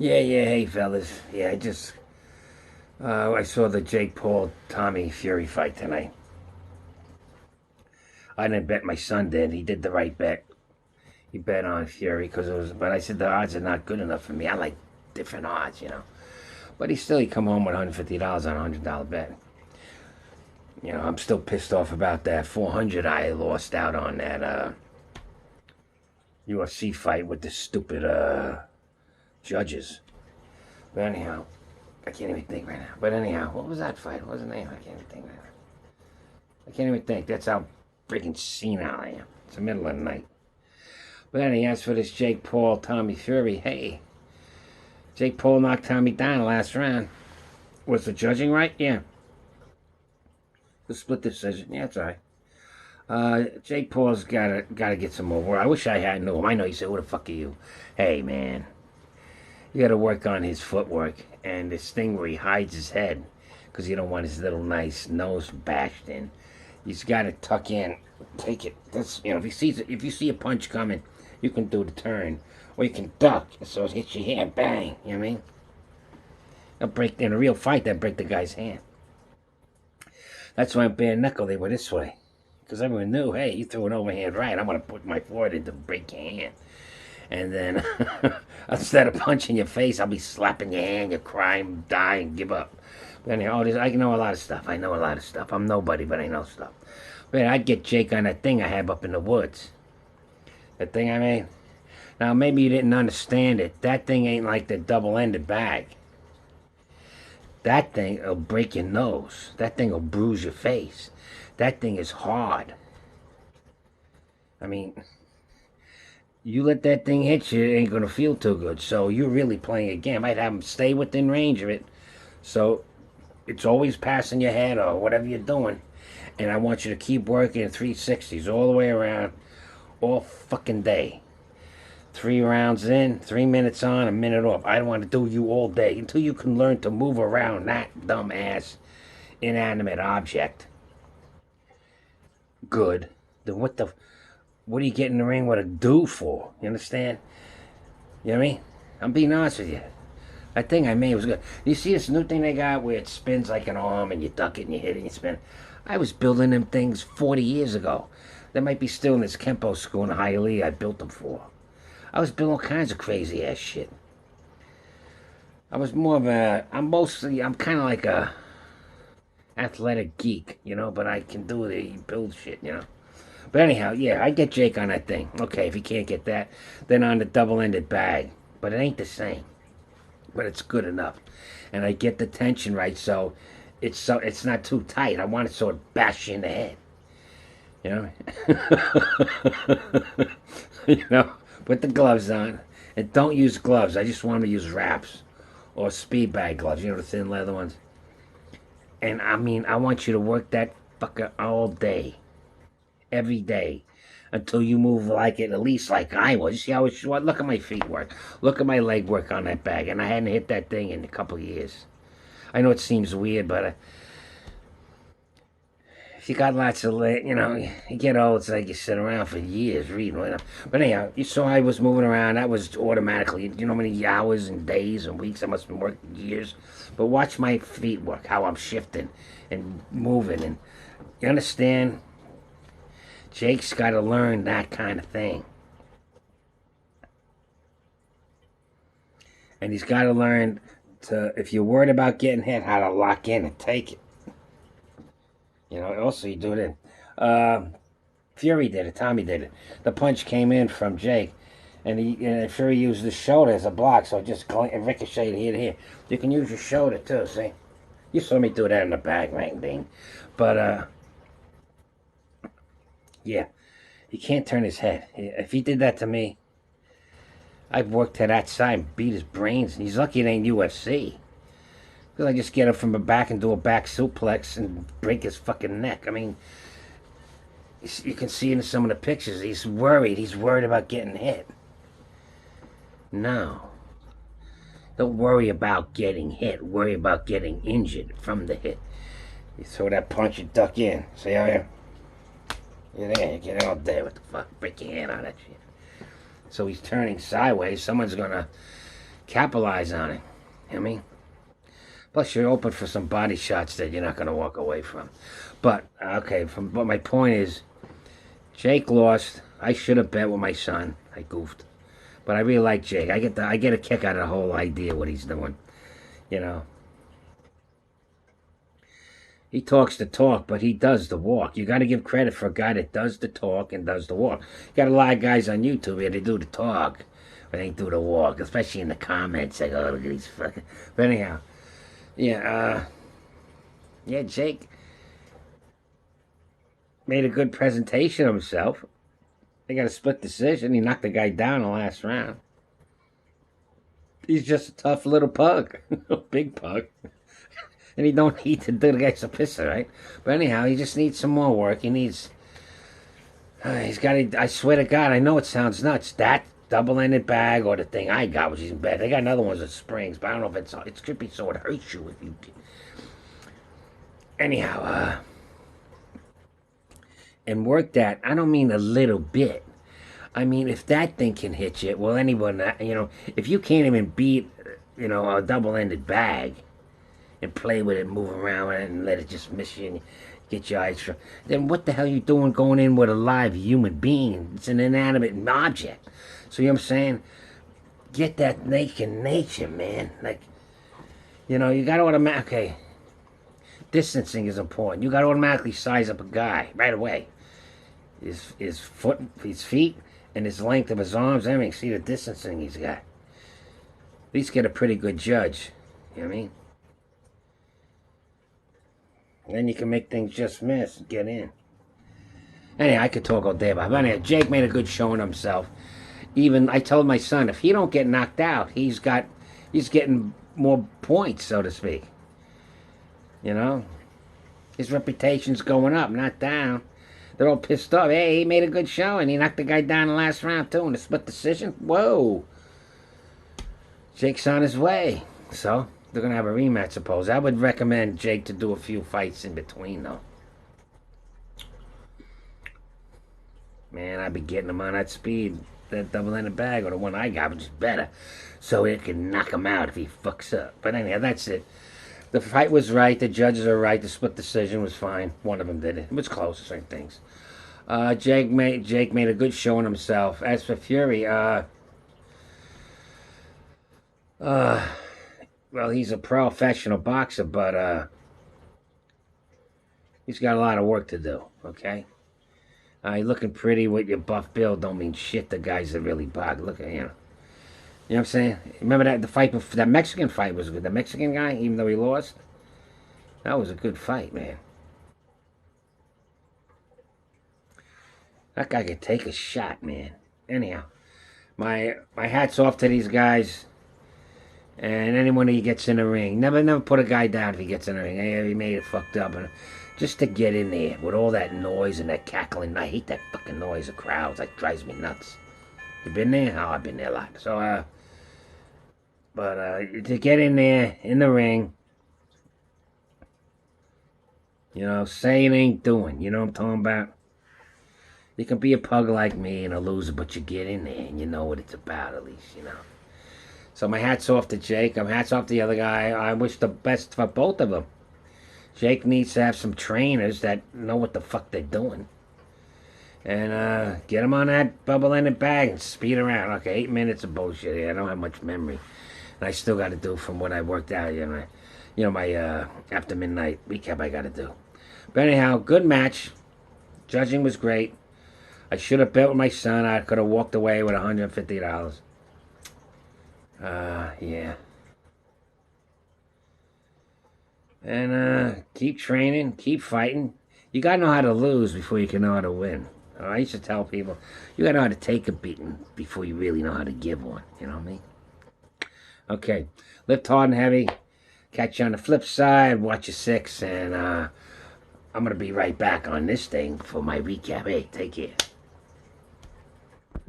Yeah, hey fellas. Yeah, I saw the Jake Paul Tommy Fury fight tonight. I didn't bet, my son did. He did the right bet. He bet on Fury because it was, but I said the odds are not good enough for me. I like different odds. But he come home with $150 on a $100 bet. I'm still pissed off about that 400 I lost out on that UFC fight with the stupid judges. But anyhow, I can't even think right now. But anyhow, what was that fight? What was the name? I can't even think right now. I can't even think. That's how freaking senile I am. It's the middle of the night. But anyhow, as for this Jake Paul, Tommy Fury, hey, Jake Paul knocked Tommy down the last round. Was the judging right? Yeah. The split decision. Yeah, it's all right. Jake Paul's gotta get some more work. I wish I had known him. I know you said, "Who the fuck are you?" Hey, man, you gotta work on his footwork and this thing where he hides his head because you don't want his little nice nose bashed in. He's got to tuck in, take it. That's if you see a punch coming, you can do the turn, or you can duck so it hits your hand, bang. You know what I mean? They'll break in a real fight. That break the guy's hand. That's why I'm bare knuckle. They were this way, because everyone knew, hey, you threw an overhand right. I'm gonna put my forehead in to break your hand, and then instead of punching your face, I'll be slapping your hand. You cry, die, and give up. But anyhow, I know a lot of stuff. I'm nobody, but I know stuff. But I'd get Jake on that thing I have up in the woods. That thing I made. Now, maybe you didn't understand it. That thing ain't like the double-ended bag. That thing will break your nose. That thing will bruise your face. That thing is hard. I mean, you let that thing hit you, it ain't going to feel too good. So you're really playing a game. I'd have them stay within range of it. So it's always passing your head or whatever you're doing. And I want you to keep working 360s all the way around, all fucking day. 3 rounds in, 3 minutes on, a minute off. I don't want to do you all day until you can learn to move around that dumb ass inanimate object. Good. Then what are you getting in the ring with a dude for? You understand? You know what I mean? I'm being honest with you. That thing I made was good. You see this new thing they got where it spins like an arm and you duck it and you hit it and you spin? I was building them things 40 years ago. They might be still in this Kempo school in Hialeah I built them for. I was building all kinds of crazy ass shit. I'm kind of like a athletic geek, but I can build shit. But anyhow, yeah, I get Jake on that thing. Okay, if he can't get that, then on the double-ended bag. But it ain't the same. But it's good enough. And I get the tension right, so it's not too tight. I want it so it bashes you in the head. You know? Put the gloves on. And don't use gloves. I just want them to use wraps. Or speed bag gloves. The thin leather ones. And I want you to work that fucker all day. Every day. Until you move like it, at least like I was. You see how it's short? Look at my feet work. Look at my leg work on that bag. And I hadn't hit that thing in a couple of years. I know it seems weird, but if you got lots of leg, you get old, it's like you sit around for years reading. But anyhow, you saw I was moving around. That was automatically. You know how many hours and days and weeks I must have been working years. But watch my feet work, how I'm shifting and moving. And you understand? Jake's got to learn that kind of thing. And he's got to learn if you're worried about getting hit, how to lock in and take it. Also you do it. Fury did it. Tommy did it. The punch came in from Jake. And Fury used his shoulder as a block, so it just ricocheted here to here. You can use your shoulder too, see? You saw me do that in the bag, right, Bing? But, yeah. He can't turn his head. If he did that to me, I've worked to that side and beat his brains. And he's lucky it ain't UFC. Because I just get him from the back and do a back suplex and break his fucking neck. I mean, you can see in some of the pictures, he's worried. He's worried about getting hit. No. Don't worry about getting hit. Worry about getting injured from the hit. You throw that punch and duck in. See how you're there, you get out there. What the fuck? Break your hand on that shit. So he's turning sideways. Someone's gonna capitalize on it. You know what I mean? Plus, you're open for some body shots that you're not going to walk away from. But, okay, but my point is, Jake lost. I should have bet with my son. I goofed. But I really like Jake. I get a kick out of the whole idea what he's doing. You know. He talks the talk, but he does the walk. You got to give credit for a guy that does the talk and does the walk. You got a lot of guys on YouTube here that do the talk, but they do the walk, especially in the comments. Like, oh, look at these fucking... But anyhow, yeah, Jake made a good presentation of himself. They got a split decision. He knocked the guy down in the last round. He's just a tough little pug. Big pug. And he don't need to do the guy's a pisser, right? But anyhow, he just needs some more work. He needs... he's got to... I swear to God, I know it sounds nuts. That double-ended bag or the thing I got, which is in bed. They got another one that springs, but I don't know if it's... It's trippy, so it hurts you if you... Anyhow, and work that. I don't mean a little bit. I mean, if that thing can hit you, well, anyone... You know, if you can't even beat, you know, a double-ended bag... and play with it, move around with it, and let it just miss you and get your eyes from... Then what the hell you doing going in with a live human being? It's an inanimate object. So, you know what I'm saying? Get that nature, man. Like, you know, you got to automatically... Okay, distancing is important. You got to automatically size up a guy right away. His foot, his feet, and his length of his arms, everything. See the distancing he's got. At least get a pretty good judge. You know what I mean? Then you can make things just miss and get in. Anyway, I could talk all day about it. But anyway, Jake made a good showing himself. Even, I told my son, if he don't get knocked out, he's getting more points, so to speak. You know? His reputation's going up, not down. They're all pissed off. Hey, he made a good showing. He knocked the guy down in the last round, too, in a split decision. Whoa. Jake's on his way. So... they're going to have a rematch, suppose. I would recommend Jake to do a few fights in between, though. Man, I'd be getting him on that speed. That double-ended bag or the one I got, which is better. So it can knock him out if he fucks up. But anyhow, that's it. The fight was right. The judges are right. The split decision was fine. One of them did it. It was close, certain things. Jake made a good showing himself. As for Fury, well, he's a professional boxer, but he's got a lot of work to do, okay? You're looking pretty with your buff build don't mean shit. The guys that really box. Look at him. You know what I'm saying? Remember that the fight before, that Mexican fight was good. The Mexican guy, even though he lost, that was a good fight, man. That guy could take a shot, man. Anyhow, my hat's off to these guys. And anyone who gets in the ring, never put a guy down if he gets in the ring. Hey, he made it fucked up. And just to get in there with all that noise and that cackling. I hate that fucking noise of crowds. That drives me nuts. You been there? Oh, I've been there a lot. So, to get in there, in the ring, you know, say it ain't doing. You know what I'm talking about? You can be a pug like me and a loser, but you get in there and you know what it's about at least, you know. So my hat's off to Jake. My hat's off to the other guy. I wish the best for both of them. Jake needs to have some trainers that know what the fuck they're doing. And get him on that bubble-ended bag and speed around. Okay, 8 minutes of bullshit here. I don't have much memory. And I still got to do from what I worked out. You know, my after midnight recap I got to do. But anyhow, good match. Judging was great. I should have bet with my son. I could have walked away with $150. Yeah. And, keep training, keep fighting. You gotta know how to lose before you can know how to win. I used to tell people, you gotta know how to take a beating before you really know how to give one. You know what I mean? Okay. Lift hard and heavy. Catch you on the flip side. Watch your 6. And, I'm gonna be right back on this thing for my recap. Hey, take care.